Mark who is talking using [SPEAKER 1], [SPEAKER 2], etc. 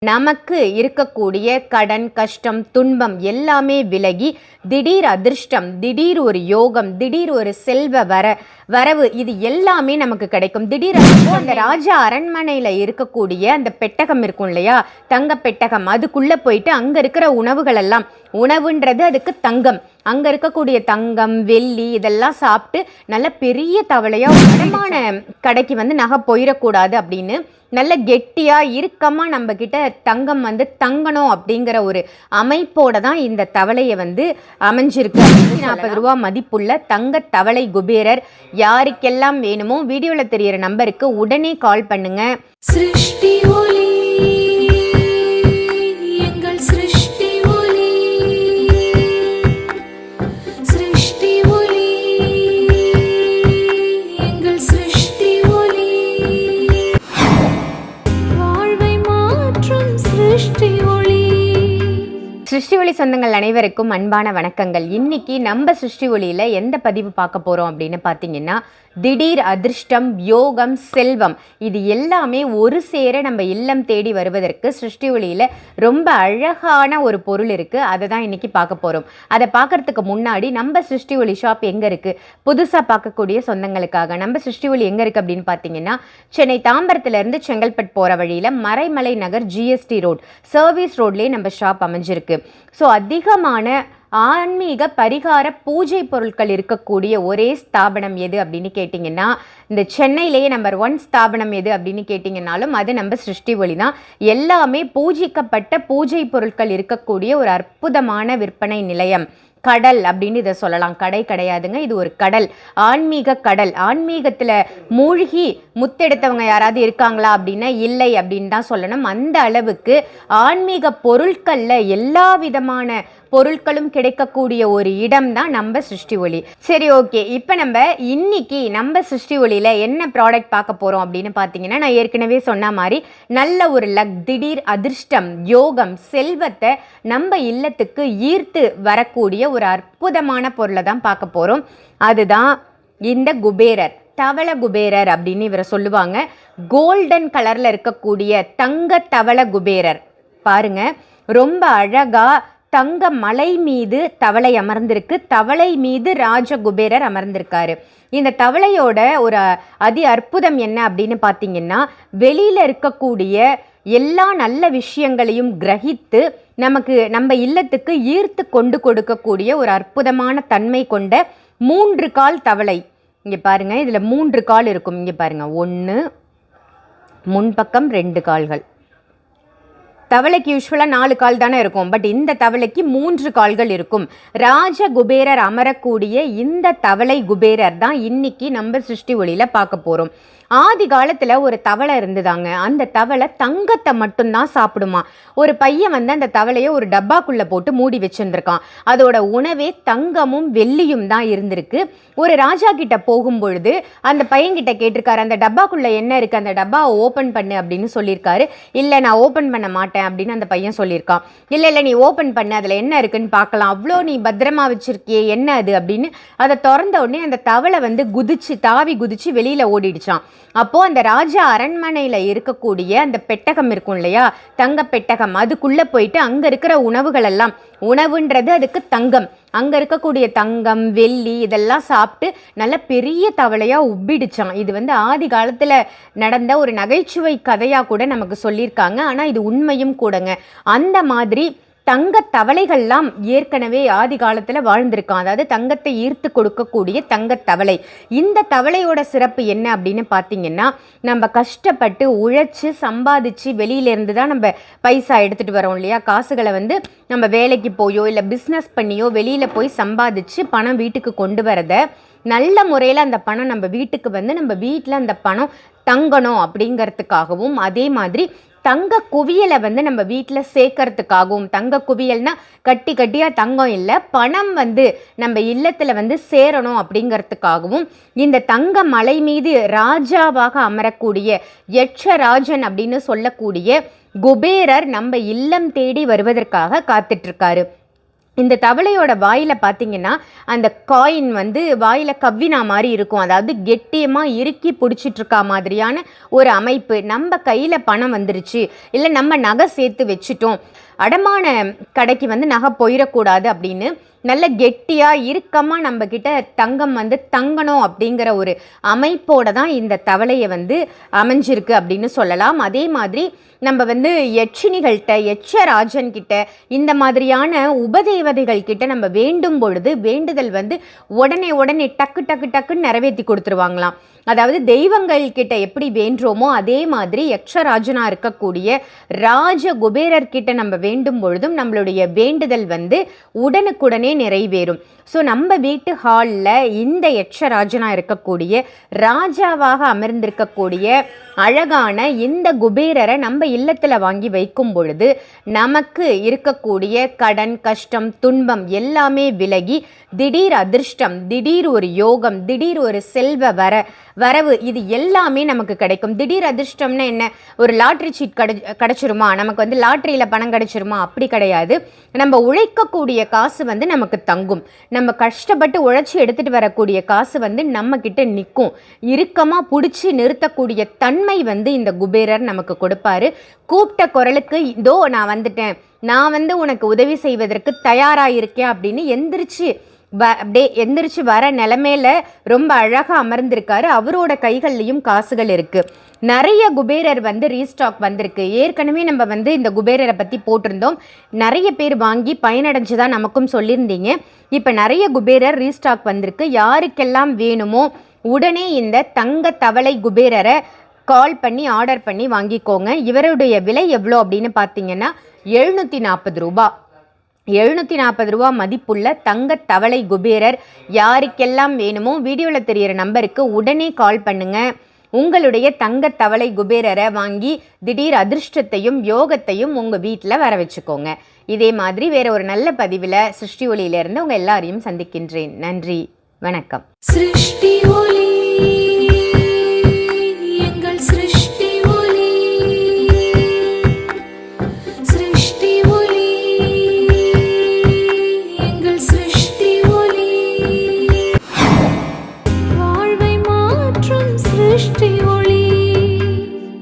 [SPEAKER 1] நமக்கு இருக்கக்கூடிய கடன், கஷ்டம், துன்பம் எல்லாமே விலகி திடீர் அதிர்ஷ்டம், திடீர் ஒரு யோகம், திடீர் ஒரு செல்வ வரவு இது எல்லாமே நமக்கு கிடைக்கும். திடீர் அந்த ராஜா அரண்மனையில இருக்கக்கூடிய அந்த பெட்டகம் இருக்கும் இல்லையா, தங்க பெட்டகம், அதுக்குள்ள போயிட்டு அங்க இருக்கிற உணவுகள் எல்லாம், உணவுன்றது அதுக்கு தங்கம், அங்க இருக்கக்கூடிய தங்கம், வெள்ளி இதெல்லாம் சாப்பிட்டு நல்ல பெரிய தவளையா வடமான கடைக்கு நகை போயிடக்கூடாது அப்படின்னு நல்ல கெட்டியா இறுக்கமா நம்ம கிட்ட தங்கம் தங்கணும் அப்படிங்கிற ஒரு அமைப்போட தான் இந்த தவளையை அமைஞ்சிருக்கு. 40 ரூபா மதிப்புள்ள தங்க தவளை குபேரர். யாருக்கெல்லாம் வேணுமோ வீடியோல தெரியிற நம்பருக்கு உடனே கால் பண்ணுங்க.
[SPEAKER 2] சிருஷ்டி ஒளி, எங்கள் சிருஷ்டி ஒளி, சிருஷ்டி ஒளி, எங்கள் சிருஷ்டி ஒளி, வாழ்வை மாற்றும் சிருஷ்டி ஒளி.
[SPEAKER 1] சிருஷ்டி ஒளி சொந்தங்கள் அனைவருக்கும் அன்பான வணக்கங்கள். இன்னைக்கு நம்ம சிருஷ்டி ஒளியில எந்த பதிவு பார்க்க போறோம் அப்படின்னு பார்த்தீங்கன்னா, திடீர் அதிர்ஷ்டம், யோகம், செல்வம் இது எல்லாமே ஒரு சேர நம்ம இல்லம் தேடி வருவதற்கு சிருஷ்டி ஒளியில ரொம்ப அழகான ஒரு பொருள் இருக்கு. அதை தான் இன்னைக்கு பார்க்க போறோம். அதை பார்க்கறதுக்கு முன்னாடி நம்ம சிருஷ்டி ஒளி ஷாப் எங்க இருக்கு, புதுசா பார்க்கக்கூடிய சொந்தங்களுக்காக நம்ம சிருஷ்டி ஒளி எங்க இருக்கு அப்படின்னு பார்த்தீங்கன்னா, சென்னை தாம்பரத்துல இருந்து செங்கல்பட்டு போற வழியில மறைமலை நகர் ஜிஎஸ்டி ரோட் சர்வீஸ் ரோட்லயே நம்ம ஷாப் அமைஞ்சிருக்கு. ஸோ அதிகமான ஆன்மீக பரிகார பூஜை பொருட்கள் இருக்கக்கூடிய ஒரே ஸ்தாபனம் எது அப்படின்னு கேட்டிங்கன்னா, இந்த சென்னையிலேயே நம்பர் 1 ஸ்தாபனம் எது அப்படின்னு கேட்டிங்கனாலும் அது நம்ம சிருஷ்டி ஒளி தான். எல்லாமே பூஜிக்கப்பட்ட பூஜை பொருட்கள் இருக்கக்கூடிய ஒரு அற்புதமான விற்பனை நிலையம். கடல் அப்படின்னு இதை சொல்லலாம். கடை கிடையாதுங்க, இது ஒரு கடல், ஆன்மீக கடல். ஆன்மீகத்தில் மூழ்கி முத்தெடுத்தவங்க யாராவது இருக்காங்களா அப்படின்னா இல்லை அப்படின்னு தான் சொல்லணும். அந்த அளவுக்கு ஆன்மீக பொருட்களில் எல்லா விதமான பொருட்களும் கிடைக்கக்கூடிய ஒரு இடம் தான் நம்ம சிருஷ்டி ஒளி. சரி, ஓகே, இப்போ நம்ம இன்னைக்கு நம்ம சிருஷ்டி ஒளியில் என்ன ப்ராடக்ட் பார்க்க போகிறோம் அப்படின்னு பார்த்தீங்கன்னா, நான் ஏற்கனவே சொன்ன மாதிரி நல்ல ஒரு லக், திடீர் அதிர்ஷ்டம், யோகம், செல்வத்தை நம்ம இல்லத்துக்கு ஈர்த்து வரக்கூடிய ஒரு அற்புதமான பொருளை தான் பார்க்க போகிறோம். அதுதான் இந்த குபேரர், தவள குபேரர் அப்படின்னு இவரை சொல்லுவாங்க. கோல்டன் கலரில் இருக்கக்கூடிய தங்க தவள குபேரர் பாருங்க, ரொம்ப அழகா தங்க மலை மீது தவளை அமர்ந்திருக்கு. தவளை மீது ராஜகுபேரர் அமர்ந்திருக்காரு. இந்த தவளையோட ஒரு அதி அற்புதம் என்ன அப்படின்னு பார்த்தீங்கன்னா, வெளியில இருக்கக்கூடிய எல்லா நல்ல விஷயங்களையும் கிரகித்து நமக்கு நம்ம இல்லத்துக்கு ஈர்த்து கொண்டு கொடுக்கக்கூடிய ஒரு அற்புதமான தன்மை கொண்ட 3 கால் தவளை. இங்கே பாருங்க, இதில் 3 கால் இருக்கும். இங்கே பாருங்க, 1 முன்பக்கம் 2 கால்கள். தவளைக்கு யூஸ்வலாக 4 கால் தானே இருக்கும், பட் இந்த தவளைக்கு 3 கால்கள் இருக்கும். ராஜ குபேரர் அமரக்கூடிய இந்த தவளை குபேரர் தான் இன்னைக்கு நம்ம சிருஷ்டி ஒளியில பார்க்க போறோம். ஆதி காலத்துல ஒரு தவளை இருந்துதாங்க. அந்த தவளை தங்கத்தை மட்டும்தான் சாப்பிடுமா. ஒரு பையன் அந்த தவளையை ஒரு டப்பாக்குள்ள போட்டு மூடி வச்சிருந்திருக்கான். அதோட உணவே தங்கமும் வெள்ளியும் தான் இருந்திருக்கு. ஒரு ராஜா கிட்ட போகும் பொழுது அந்த பையன்கிட்ட கேட்டிருக்காரு, அந்த டப்பாக்குள்ள என்ன இருக்கு, அந்த டப்பாவை ஓப்பன் பண்ணு அப்படின்னு சொல்லியிருக்காரு. இல்லை, நான் ஓப்பன் பண்ண மாட்டேன் அப்படின்னு அந்த பையன் சொல்லியிருக்கான். இல்லை நீ ஓப்பன் பண்ணு, அதில் என்ன இருக்குன்னு பார்க்கலாம், அவ்வளோ நீ பத்திரமா வச்சிருக்கியே, என்ன அது அப்படின்னு அதை திறந்த உடனே அந்த தவளை குதிச்சு தாவி குதிச்சு வெளியில ஓடிடுச்சான். அப்போ அந்த ராஜா அரண்மனையில இருக்கக்கூடிய அந்த பெட்டகம் இருக்கும் இல்லையா, தங்க பெட்டகம், அதுக்குள்ள போயிட்டு அங்க இருக்கிற உணவுகள் எல்லாம், உணவுன்றது அதுக்கு தங்கம், அங்க இருக்கக்கூடிய தங்கம், வெள்ளி இதெல்லாம் சாப்பிட்டு நல்ல பெரிய தவளையா உப்பிடுச்சான். இது ஆதி காலத்துல நடந்த ஒரு நகைச்சுவை கதையா கூட நமக்கு சொல்லியிருக்காங்க. ஆனா இது உண்மையும் கூடங்க. அந்த மாதிரி தங்க தவளைகள்லாம் ஏற்கனவே ஆதி காலத்தில் வாழ்ந்திருக்கான். அதாவது தங்கத்தை ஈர்த்து கொடுக்கக்கூடிய தங்க தவளை. இந்த தவளையோட சிறப்பு என்ன அப்படின்னு பார்த்தீங்கன்னா, நம்ம கஷ்டப்பட்டு உழைச்சி சம்பாதிச்சு வெளியிலேருந்து தான் நம்ம பைசா எடுத்துகிட்டு வரோம் இல்லையா. காசுகளை நம்ம வேலைக்கு போயோ இல்லை பிஸ்னஸ் பண்ணியோ வெளியில் போய் சம்பாதிச்சு பணம் வீட்டுக்கு கொண்டு வரதை நல்ல முறையில் அந்த பணம் நம்ம வீட்டுக்கு நம்ம வீட்டில் அந்த பணம் தங்கணும் அப்படிங்கிறதுக்காகவும், அதே மாதிரி தங்க குவியலை நம்ம வீட்டில் சேர்க்கறதுக்காகவும், தங்க குவியல்னா கட்டி கட்டியாக தங்கம் இல்லை, பணம் நம்ம இல்லத்தில் சேரணும் அப்படிங்கிறதுக்காகவும் இந்த தங்க மலை மீது ராஜாவாக அமரக்கூடிய யட்சராஜன் அப்படின்னு சொல்லக்கூடிய குபேரர் நம்ம இல்லம் தேடி வருவதற்காக காத்துட்ருக்காரு. இந்த தவளையோட வாயில பார்த்தீங்கன்னா அந்த காயின் வந்து வாயில கவ்வினா மாதிரி இருக்கும். அதாவது கெட்டியமாக இறுக்கி பிடிச்சிட்டு இருக்கா மாதிரியான ஒரு அமைப்பு. நம்ம கையில் பணம் வந்துருச்சு, இல்லை நம்ம நகை சேர்த்து வச்சுட்டோம், அடமான கடைக்கு வந்து நகை போயிடக்கூடாது அப்படின்னு நல்ல கெட்டியாக இறுக்கமாக நம்ம கிட்ட தங்கம் வந்து தங்கணும் அப்படிங்கிற ஒரு அமைப்போட தான் இந்த தவளையை வந்து அமைஞ்சிருக்கு அப்படின்னு சொல்லலாம். அதே மாதிரி நம்ம வந்து யட்சினிகள்கிட்ட, யட்சராஜன் கிட்ட, இந்த மாதிரியான உபதேவதைகள் கிட்ட நம்ம வேண்டும் பொழுது வேண்டுதல் வந்து உடனே டக்கு டக்கு டக்குன்னு நிறைவேற்றி கொடுத்துருவாங்களாம். அதாவது தெய்வங்கள் கிட்ட எப்படி வேண்டுறோமோ அதே மாதிரி யக்ஷராஜனா இருக்கக்கூடிய ராஜ குபேரர்கிட்ட நம்ம வேண்டும் பொழுதும் நம்மளுடைய வேண்டுதல் வந்து உடனுக்குடனே நிறைவேறும். ஸோ நம்ம வீட்டு ஹாலில் இந்த யக்ஷராஜனா இருக்கக்கூடிய ராஜாவாக அமர்ந்திருக்கக்கூடிய அழகான இந்த குபேரரை நம்ம இல்லத்தில் வாங்கி வைக்கும் பொழுது நமக்கு இருக்கக்கூடிய கடன், கஷ்டம், துன்பம் எல்லாமே விலகி திடீர் அதிர்ஷ்டம், திடீர் ஒரு யோகம், திடீர் ஒரு செல்வ வரவு இது எல்லாமே நமக்கு கிடைக்கும். திடீர் அதிர்ஷ்டம்னா என்ன? ஒரு லாட்ரி சீட் கிடைச்சிருமா, நமக்கு வந்து லாட்ரியில் பணம் கிடைச்சிருமா? அப்படி கிடையாது. நம்ம உழைக்கக்கூடிய காசு வந்து நமக்கு தங்கும். நம்ம கஷ்டப்பட்டு உழைச்சி எடுத்துகிட்டு வரக்கூடிய காசு வந்து நம்ம கிட்ட நிற்கும். இறுக்கமாக பிடிச்சி நிறுத்தக்கூடிய தன்மை வந்து இந்த குபேரர் நமக்கு கொடுப்பாரு. கூப்பிட்ட குரலுக்கு இதோ நான் வந்துட்டேன், நான் வந்து உனக்கு உதவி செய்வதற்கு தயாராக இருக்கேன் அப்படின்னு அப்படியே எந்திரிச்சு வர நிலைமையில ரொம்ப அழகாக அமர்ந்திருக்காரு. அவரோட கைகள்லையும் காசுகள் இருக்கு. நிறைய குபேரர் வந்து ரீஸ்டாக் வந்திருக்கு. ஏற்கனவே நம்ம வந்து இந்த குபேரரை பற்றி போட்டிருந்தோம். நிறைய பேர் வாங்கி பயனடைஞ்சுதான் நமக்கும் சொல்லியிருந்தீங்க. இப்போ நிறைய குபேரர் ரீஸ்டாக் வந்திருக்கு. யாருக்கெல்லாம் வேணுமோ உடனே இந்த தங்க தவளை குபேரரை கால் பண்ணி ஆர்டர் பண்ணி வாங்கிக்கோங்க. இவருடைய விலை எவ்வளோ அப்படின்னு பார்த்தீங்கன்னா 740 ரூபா. 740 ரூபா மதிப்புள்ள தங்க தவளை குபேரர் யாருக்கெல்லாம் வேணுமோ வீடியோவில் தெரிகிற நம்பருக்கு உடனே கால் பண்ணுங்க. உங்களுடைய தங்க தவளை குபேரரை வாங்கி திடீர் அதிர்ஷ்டத்தையும் யோகத்தையும் உங்கள் வீட்டில் வர வச்சுக்கோங்க. இதே மாதிரி வேற ஒரு நல்ல பதிவில் சிருஷ்டி ஒளியிலிருந்து உங்கள் எல்லாரையும் சந்திக்கின்றேன். நன்றி, வணக்கம்.
[SPEAKER 2] சிருஷ்டி ஒளி.